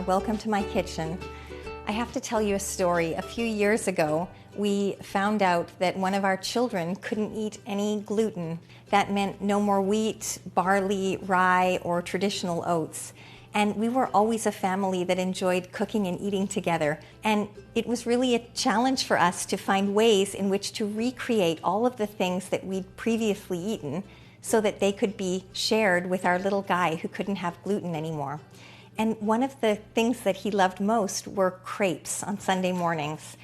welcome to my kitchen. I have to tell you a story. A few years ago, we found out that one of our children couldn't eat any gluten. That meant no more wheat, barley, rye, or traditional oats. And we were always a family that enjoyed cooking and eating together. And it was really a challenge for us to find ways in which to recreate all of the things that we'd previously eaten so that they could be shared with our little guy who couldn't have gluten anymore. And one of the things that he loved most were crepes on Sunday mornings.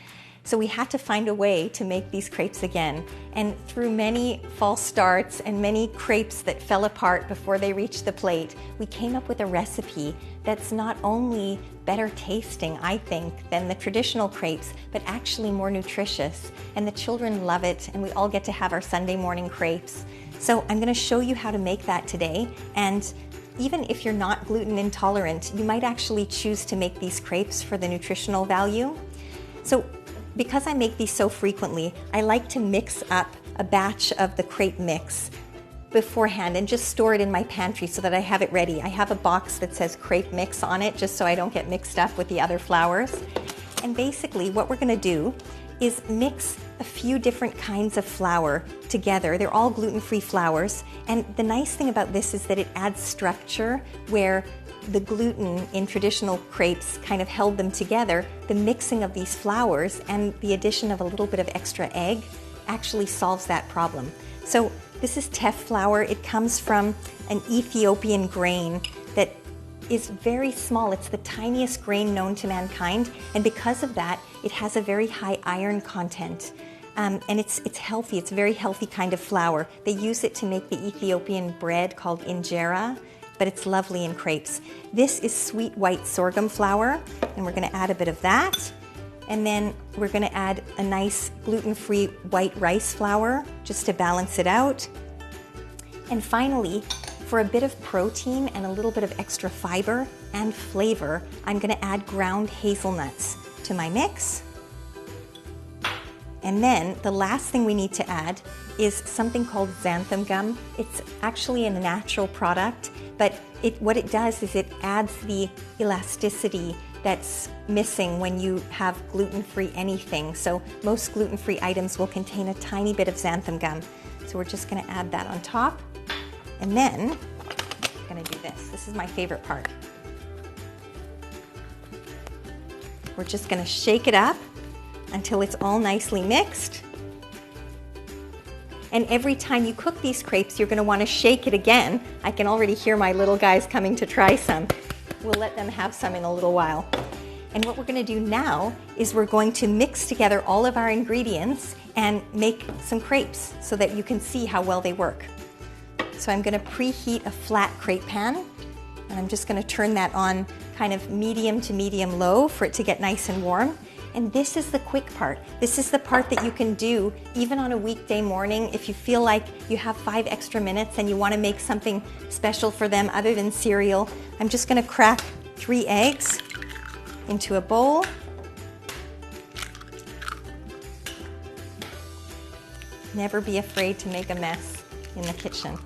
So we had to find a way to make these crepes again. And through many false starts and many crepes that fell apart before they reached the plate, we came up with a recipe that's not only better tasting, I think, than the traditional crepes, but actually more nutritious. And the children love it, and we all get to have our Sunday morning crepes. So I'm gonna show you how to make that today. And even if you're not gluten intolerant, you might actually choose to make these crepes for the nutritional value. So because I make these so frequently, I like to mix up a batch of the crepe mix beforehand and just store it in my pantry so that I have it ready. I have a box that says crepe mix on it just so I don't get mixed up with the other flours. And basically what we're gonna do is mix a few different kinds of flour together. They're all gluten-free flours. And the nice thing about this is that it adds structure where the gluten in traditional crepes kind of held them together. The mixing of these flours and the addition of a little bit of extra egg actually solves that problem. So this is teff flour. It comes from an Ethiopian grain that is very small. It's the tiniest grain known to mankind, and because of that, it has a very high iron content. And it's healthy. It's a very healthy kind of flour. They use it to make the Ethiopian bread called injera, but it's lovely in crepes. This is sweet white sorghum flour, and we're gonna add a bit of that. And then we're gonna add a nice gluten-free white rice flour just to balance it out. And finally, for a bit of protein and a little bit of extra fiber and flavor, I'm gonna add ground hazelnuts to my mix. And then the last thing we need to add is something called xanthan gum. It's actually a natural product, but what it does is it adds the elasticity that's missing when you have gluten-free anything. So most gluten-free items will contain a tiny bit of xanthan gum. So we're just gonna add that on top. And then I'm gonna do this. This is my favorite part. We're just gonna shake it up until it's all nicely mixed. And every time you cook these crepes, you're gonna wanna shake it again. I can already hear my little guys coming to try some. We'll let them have some in a little while. And what we're gonna do now is we're going to mix together all of our ingredients and make some crepes so that you can see how well they work. So I'm gonna preheat a flat crepe pan, and I'm just gonna turn that on kind of medium to medium low for it to get nice and warm. And this is the quick part. This is the part that you can do even on a weekday morning if you feel like you have 5 extra minutes and you wanna make something special for them other than cereal. I'm just gonna crack 3 eggs into a bowl. Never be afraid to make a mess in the kitchen.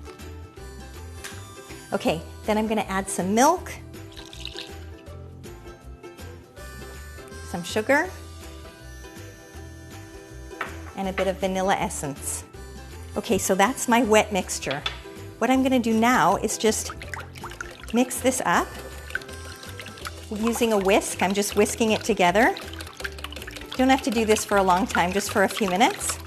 Okay, then I'm gonna add some milk, some sugar, and a bit of vanilla essence. Okay, so that's my wet mixture. What I'm gonna do now is just mix this up. Using a whisk, I'm just whisking it together. You don't have to do this for a long time, just for a few minutes.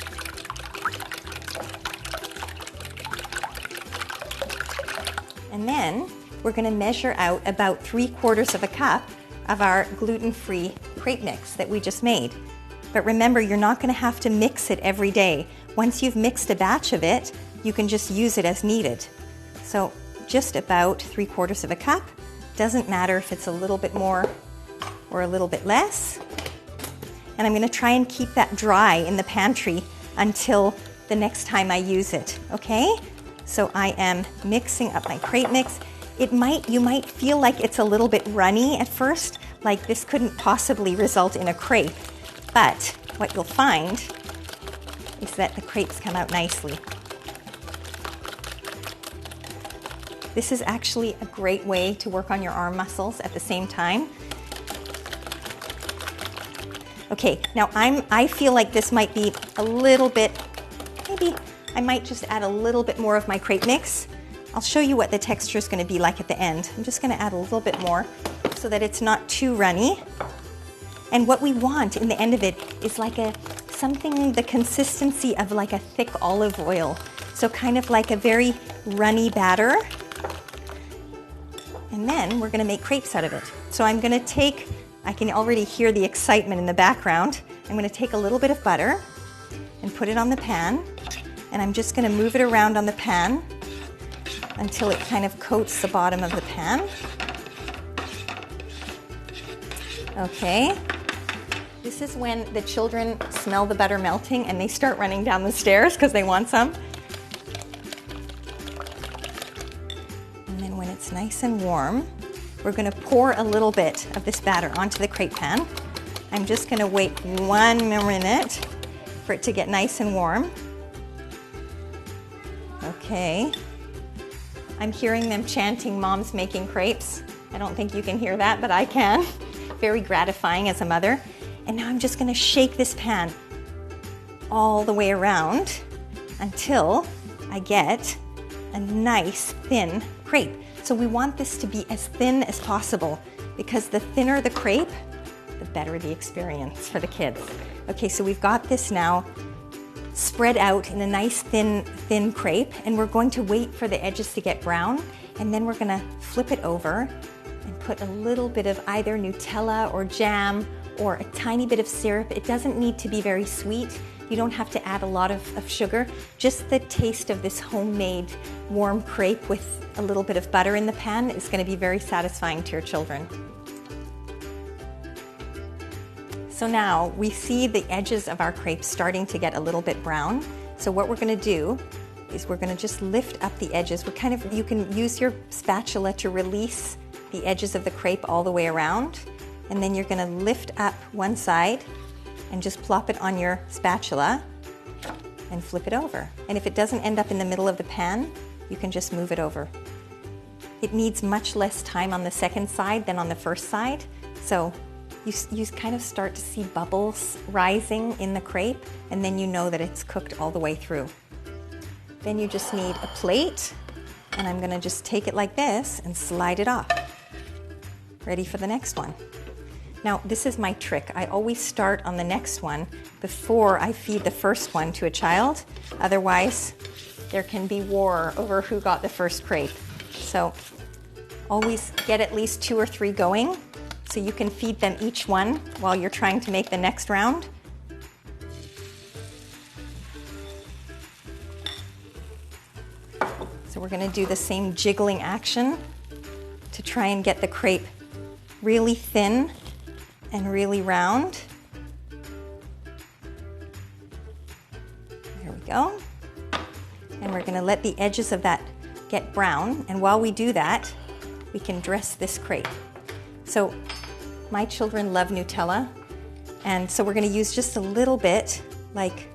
And then we're gonna measure out about 3/4 of a cup of our gluten-free crepe mix that we just made. But remember, you're not gonna have to mix it every day. Once you've mixed a batch of it, you can just use it as needed. So just about 3/4 of a cup. Doesn't matter if it's a little bit more or a little bit less. And I'm gonna try and keep that dry in the pantry until the next time I use it, okay? So I am mixing up my crepe mix. You might feel like it's a little bit runny at first, like this couldn't possibly result in a crepe. But what you'll find is that the crepes come out nicely. This is actually a great way to work on your arm muscles at the same time. Okay, now I feel like this might be a little bit, maybe I might just add a little bit more of my crepe mix. I'll show you what the texture is going to be like at the end. I'm just going to add a little bit more so that it's not too runny. And what we want in the end of it is like something the consistency of like a thick olive oil. So kind of like a very runny batter. And then we're going to make crepes out of it. So I'm going to take, I can already hear the excitement in the background. I'm going to take a little bit of butter and put it on the pan. And I'm just going to move it around on the pan until it kind of coats the bottom of the pan. Okay. This is when the children smell the butter melting and they start running down the stairs because they want some. And then when it's nice and warm, we're going to pour a little bit of this batter onto the crepe pan. I'm just going to wait 1 minute for it to get nice and warm. Okay. I'm hearing them chanting, "Mom's making crepes." I don't think you can hear that, but I can. Very gratifying as a mother. And now I'm just going to shake this pan all the way around until I get a nice thin crepe. So we want this to be as thin as possible because the thinner the crepe, the better the experience for the kids. Okay, so we've got this now spread out in a nice thin crepe, and we're going to wait for the edges to get brown, and then we're going to flip it over and put a little bit of either Nutella or jam or a tiny bit of syrup. It doesn't need to be very sweet. You don't have to add a lot of sugar. Just the taste of this homemade warm crepe with a little bit of butter in the pan is going to be very satisfying to your children. So now we see the edges of our crepes starting to get a little bit brown. So what we're going to do is we're going to just lift up the edges. You can use your spatula to release the edges of the crepe all the way around. And then you're going to lift up one side and just plop it on your spatula and flip it over. And if it doesn't end up in the middle of the pan, you can just move it over. It needs much less time on the second side than on the first side. So you kind of start to see bubbles rising in the crepe, and then you know that it's cooked all the way through. Then you just need a plate, and I'm going to just take it like this and slide it off. Ready for the next one. Now, this is my trick. I always start on the next one before I feed the first one to a child. Otherwise, there can be war over who got the first crepe. So always get at least 2 or 3 going so you can feed them each one while you're trying to make the next round. So we're going to do the same jiggling action to try and get the crepe really thin and really round. There we go. And we're going to let the edges of that get brown. And while we do that, we can dress this crepe. So my children love Nutella. And so we're going to use just a little bit, like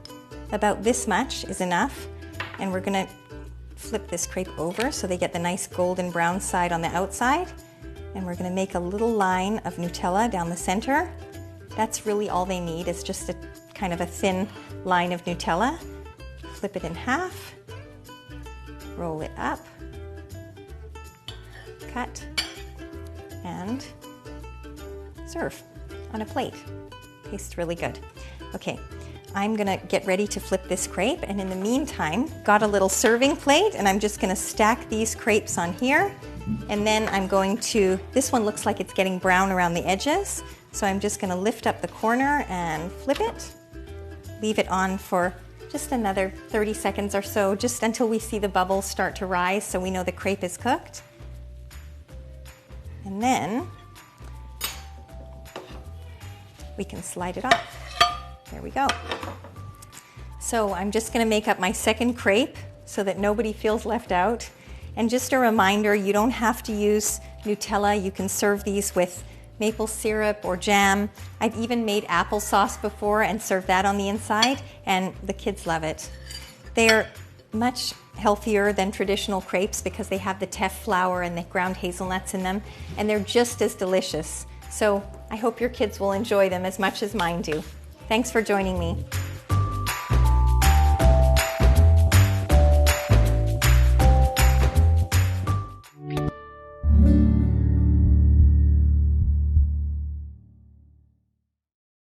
about this much is enough. And we're going to flip this crepe over so they get the nice golden brown side on the outside. And we're going to make a little line of Nutella down the center. That's really all they need, is just a kind of a thin line of Nutella. Flip it in half, roll it up, cut, and serve on a plate. Tastes really good. Okay, I'm gonna get ready to flip this crepe, and in the meantime, got a little serving plate, and I'm just gonna stack these crepes on here. And then I'm going to, this one looks like it's getting brown around the edges, so I'm just going to lift up the corner and flip it. Leave it on for just another 30 seconds or so, just until we see the bubbles start to rise so we know the crepe is cooked. And then we can slide it off. There we go. So I'm just going to make up my second crepe so that nobody feels left out. And just a reminder, you don't have to use Nutella. You can serve these with maple syrup or jam. I've even made applesauce before and served that on the inside, and the kids love it. They're much healthier than traditional crepes because they have the teff flour and the ground hazelnuts in them, and they're just as delicious. So I hope your kids will enjoy them as much as mine do. Thanks for joining me.